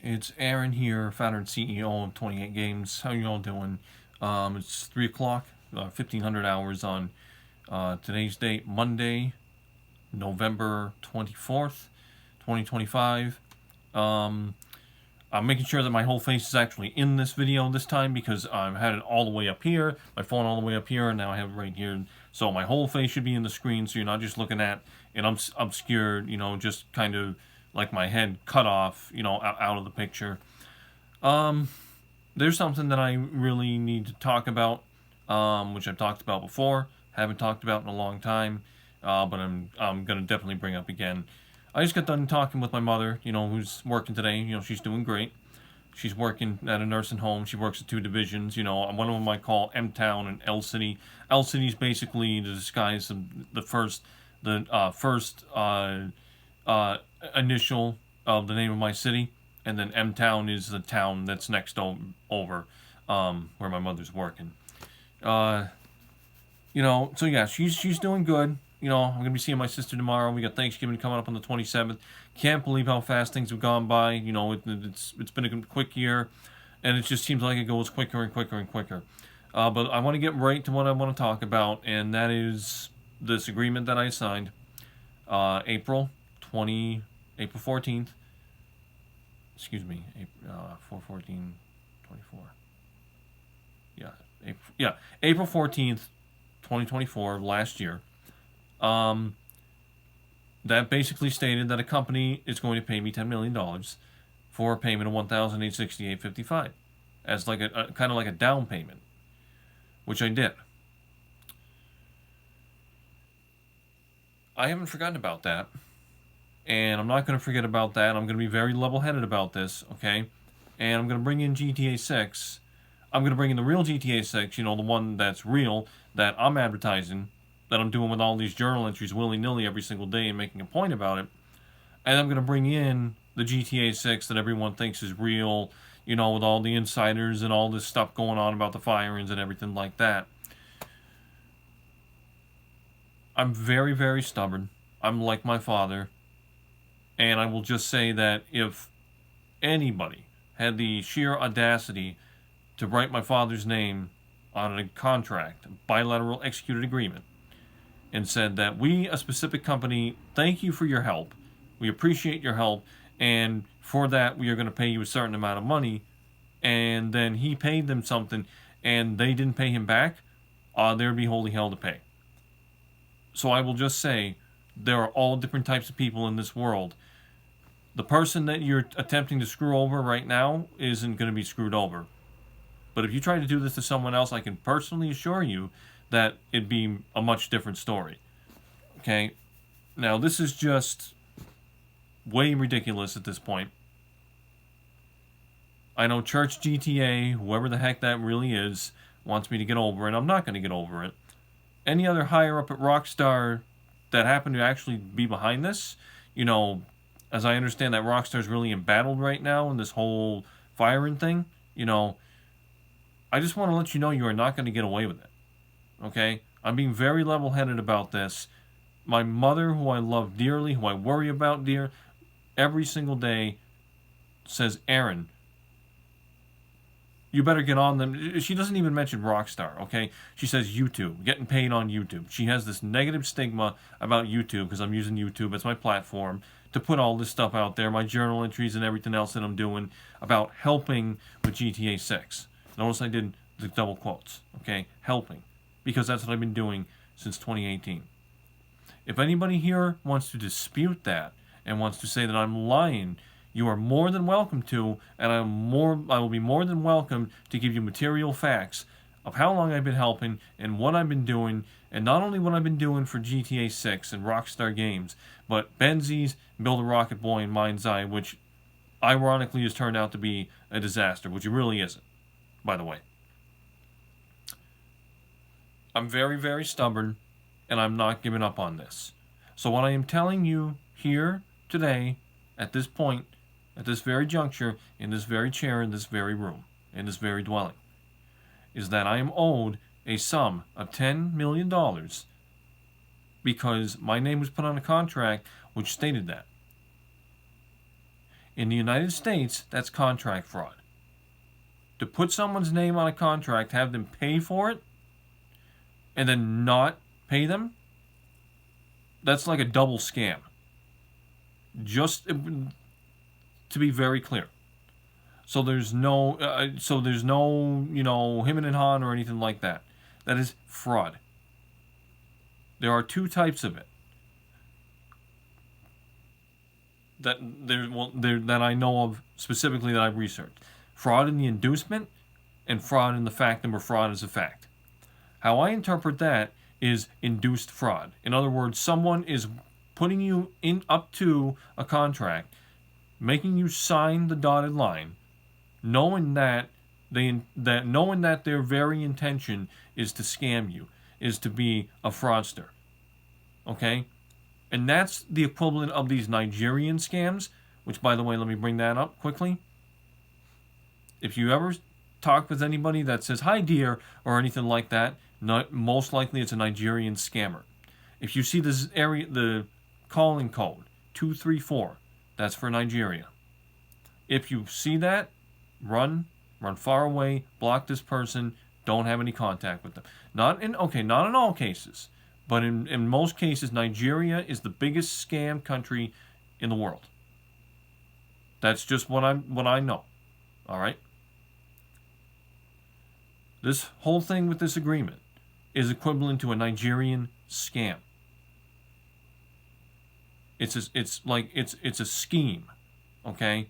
It's Aaron here, founder and CEO of 28 Games. How you all doing? It's 3 o'clock, 1500 hours on today's date, Monday, November 24th, 2025. I'm making sure that my whole face is actually in this video this time because I've had it all the way up here, my phone all the way up here, and now I have it right here. So my whole face should be in the screen, so you're not just looking at it obscured, just kind of like my head cut off, out of the picture. There's something that I really need to talk about, which I've talked about before, haven't talked about in a long time, but I'm gonna definitely bring up again. I just got done talking with my mother, who's working today. She's doing great. She's working at a nursing home. She works at two divisions. One of them I call M Town and L City. L City is basically the disguise of the first initial of the name of my city, and then M Town is the town that's next over, where my mother's working. So yeah, she's doing good. I'm gonna be seeing my sister tomorrow. We got Thanksgiving coming up on the 27th. Can't believe how fast things have gone by. It's been a quick year, and it just seems like it goes quicker and quicker and quicker. But I want to get right to what I want to talk about, and that is this agreement that I signed, April 14th. Excuse me, April 4/14/24. April 14th, 2024, last year. That basically stated that a company is going to pay me $10 million for a payment of $1,868.55 as like a kind of like a down payment, which I did. I haven't forgotten about that, and I'm not going to forget about that. I'm going to be very level-headed about this, okay? And I'm going to bring in GTA 6. I'm going to bring in the real GTA 6, the one that's real, that I'm advertising, that I'm doing with all these journal entries willy-nilly every single day and making a point about it. And I'm going to bring in the GTA 6 that everyone thinks is real, with all the insiders and all this stuff going on about the firings and everything like that. I'm very, very stubborn. I'm like my father. And I will just say that if anybody had the sheer audacity to write my father's name on a contract, a bilateral executed agreement, and said that we, a specific company, thank you for your help. We appreciate your help, and for that we are going to pay you a certain amount of money, and then he paid them something, and they didn't pay him back, there'd be holy hell to pay. So I will just say, there are all different types of people in this world. The person that you're attempting to screw over right now isn't going to be screwed over. But if you try to do this to someone else, I can personally assure you that it'd be a much different story. Okay? Now, this is just way ridiculous at this point. I know Church GTA, whoever the heck that really is, wants me to get over it. I'm not going to get over it. Any other higher up at Rockstar that happen to actually be behind this, as I understand that Rockstar's really embattled right now in this whole firing thing, I just want to let you know you are not going to get away with it. Okay? I'm being very level-headed about this. My mother, who I love dearly, who I worry about dear, every single day says, Aaron, you better get on them. She doesn't even mention Rockstar, okay? She says YouTube, getting paid on YouTube. She has this negative stigma about YouTube because I'm using YouTube as my platform to put all this stuff out there, my journal entries and everything else that I'm doing about helping with GTA 6. Notice I did the double quotes, okay? Helping. Because that's what I've been doing since 2018. If anybody here wants to dispute that and wants to say that I'm lying, you are more than welcome to, and I will be more than welcome to give you material facts of how long I've been helping and what I've been doing, and not only what I've been doing for GTA 6 and Rockstar Games, but Benzies, Build a Rocket Boy, and Mind's Eye, which ironically has turned out to be a disaster, which it really isn't, by the way. I'm very, very stubborn, and I'm not giving up on this. So what I am telling you here today, at this point, at this very juncture, in this very chair, in this very room, in this very dwelling, is that I am owed a sum of $10 million because my name was put on a contract which stated that. In the United States, that's contract fraud. To put someone's name on a contract, have them pay for it, and then not pay them, that's like a double scam. Just to be very clear. So there's no, him and Han or anything like that. That is fraud. There are two types of it that that I know of specifically that I've researched: fraud in the inducement and fraud in the factum, or fraud as a fact. How I interpret that is induced fraud. In other words, someone is putting you in up to a contract, making you sign the dotted line, knowing that their very intention is to scam you, is to be a fraudster. Okay? And that's the equivalent of these Nigerian scams, which, by the way, let me bring that up quickly. If you ever talk with anybody that says, "Hi, dear," or anything like that, most likely it's a Nigerian scammer. If you see this area, the calling code 234, that's for Nigeria. If you see that, run far away, block this person, don't have any contact with them. Not in all cases, but in most cases, Nigeria is the biggest scam country in the world. That's just what I know. All right? This whole thing with this agreement is equivalent to a Nigerian scam. It's a scheme, okay?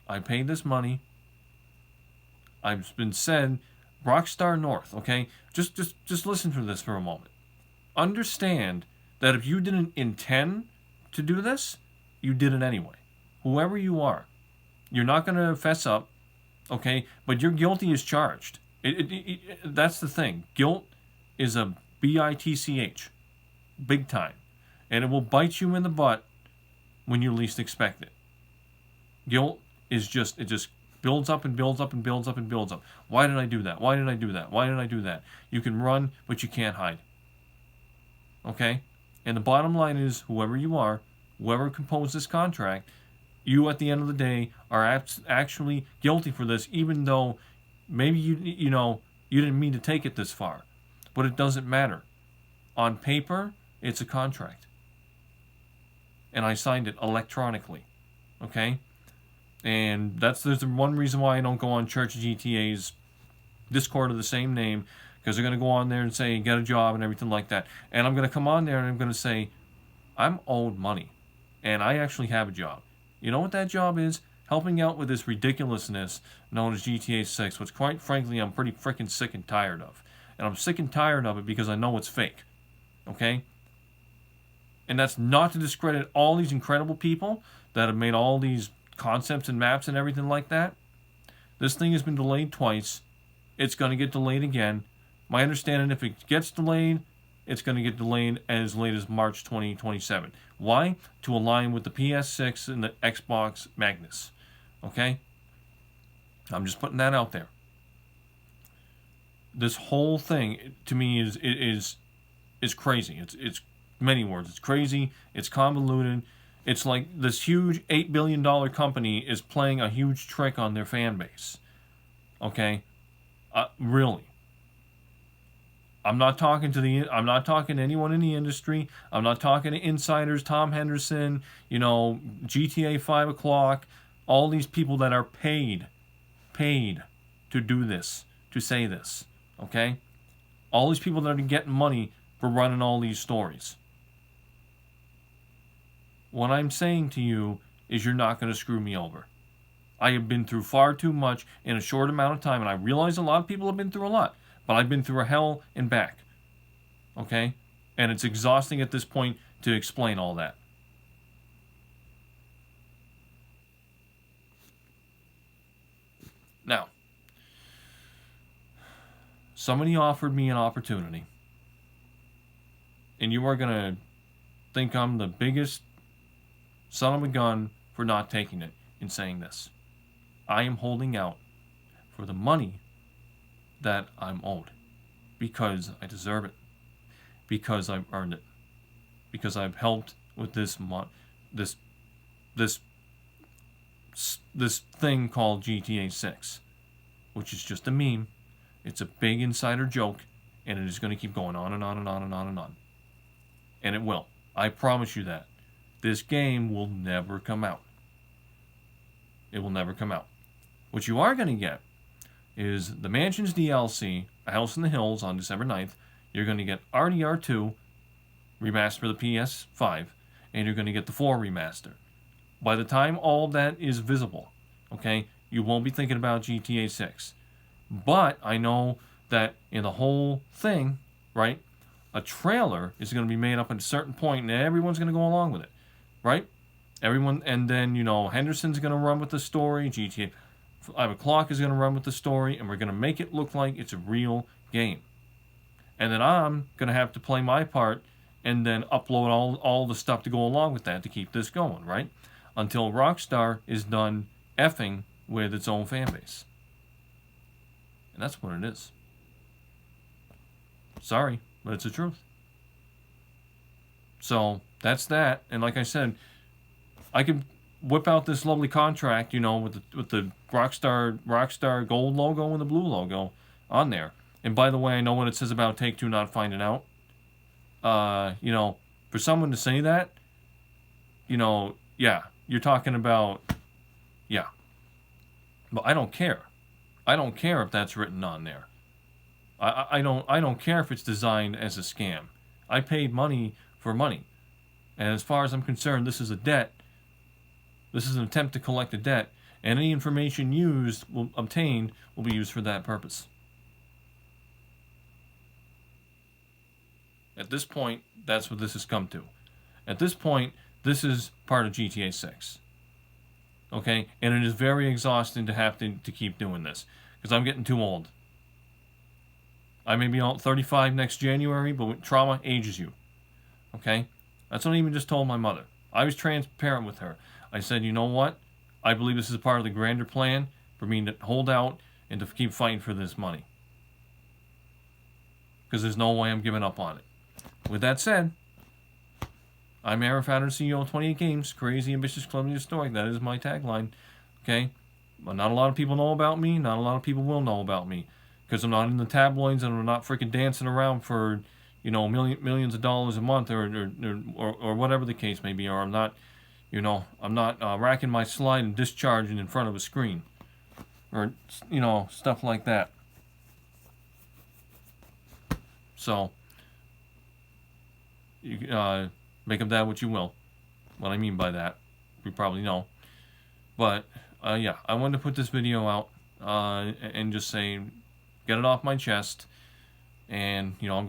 I paid this money. I've been said, Rockstar North, okay? Just listen to this for a moment. Understand that if you didn't intend to do this, you did it anyway. Whoever you are, you're not going to fess up, okay? But you're guilty as charged. That's the thing. Guilt is a bitch, big time, and it will bite you in the butt when you least expect it. Guilt is just builds up and builds up and builds up and builds up. Why did I do that? Why did I do that? Why did I do that? You can run, but you can't hide. Okay? And the bottom line is, whoever you are, whoever composed this contract, you at the end of the day are actually guilty for this, even though maybe you didn't mean to take it this far. But it doesn't matter. On paper, it's a contract. And I signed it electronically. Okay? And there's the one reason why I don't go on Church GTA's Discord of the same name, because they're going to go on there and say, get a job and everything like that. And I'm going to come on there and I'm going to say, I'm owed money. And I actually have a job. You know what that job is? Helping out with this ridiculousness known as GTA 6, which quite frankly I'm pretty freaking sick and tired of. And I'm sick and tired of it because I know it's fake. Okay? And that's not to discredit all these incredible people that have made all these concepts and maps and everything like that. This thing has been delayed twice. It's going to get delayed again. My understanding, if it gets delayed, it's going to get delayed as late as March 2027. Why? To align with the PS6 and the Xbox Magnus. Okay? I'm just putting that out there. This whole thing, to me, is crazy. It's many words. It's crazy. It's convoluted. It's like this huge $8 billion company is playing a huge trick on their fan base. Okay? Really. I'm not talking to anyone in the industry. I'm not talking to insiders, Tom Henderson, GTA 5 o'clock, all these people that are paid to do this, to say this. Okay? All these people that are getting money for running all these stories. What I'm saying to you is you're not going to screw me over. I have been through far too much in a short amount of time, and I realize a lot of people have been through a lot, but I've been through a hell and back. Okay? And it's exhausting at this point to explain all that. Now, somebody offered me an opportunity, and you are going to think I'm the biggest son of a gun for not taking it in saying this. I am holding out for the money that I'm owed because I deserve it, because I've earned it, because I've helped with this this thing called GTA 6, which is just a meme. It's a big insider joke, and it is going to keep going on and on and on and on and on. And it will. I promise you that. This game will never come out. It will never come out. What you are going to get is the Mansions DLC, A House in the Hills, on December 9th. You're going to get RDR2 remastered for the PS5, and you're going to get the 4 remaster. By the time all that is visible, okay, you won't be thinking about GTA 6. But I know that in the whole thing, right, a trailer is going to be made up at a certain point, and everyone's going to go along with it, right? Everyone, and then, you know, Henderson's going to run with the story, GTA 5 O'Clock is going to run with the story, and we're going to make it look like it's a real game. And then I'm going to have to play my part and then upload all the stuff to go along with that to keep this going, right? Until Rockstar is done effing with its own fan base. And that's what it is. Sorry, but it's the truth. So, that's that. And like I said, I could whip out this lovely contract, you know, with the Rockstar gold logo and the blue logo on there. And by the way, I know what it says about Take-Two not finding out. You know, for someone to say that, you know, yeah, you're talking about, yeah. But I don't care. I don't care if that's written on there. I don't care if it's designed as a scam. I paid money for money. And as far as I'm concerned, this is a debt. This is an attempt to collect a debt, and any information obtained will be used for that purpose. At this point, that's what this has come to. At this point, this is part of GTA 6. Okay? And it is very exhausting to have to keep doing this, because I'm getting too old. I may be 35 next January, but trauma ages you. Okay? That's what I even just told my mother. I was transparent with her. I said, you know what? I believe this is part of the grander plan for me to hold out and to keep fighting for this money. Because there's no way I'm giving up on it. With that said, I'm Aaron, founder and CEO of 28 Games, crazy, ambitious, clumsy, historic. That is my tagline. Okay? But not a lot of people know about me. Not a lot of people will know about me. Because I'm not in the tabloids and I'm not freaking dancing around for, you know, millions of dollars a month or whatever the case may be. Or I'm not, you know, I'm not racking my slide and discharging in front of a screen. Or, you know, stuff like that. So, you make of that what you will. What I mean by that, you probably know. But, yeah, I wanted to put this video out and just say, get it off my chest. And, you know, I'm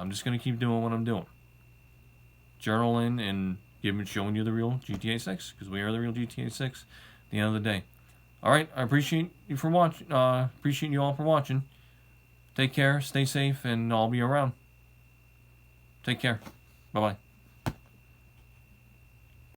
just going to keep doing what I'm doing. Journaling and showing you the real GTA 6, because we are the real GTA 6 at the end of the day. Alright, I appreciate you for watching. Appreciate you all for watching. Take care, stay safe, and I'll be around. Take care. Bye-bye.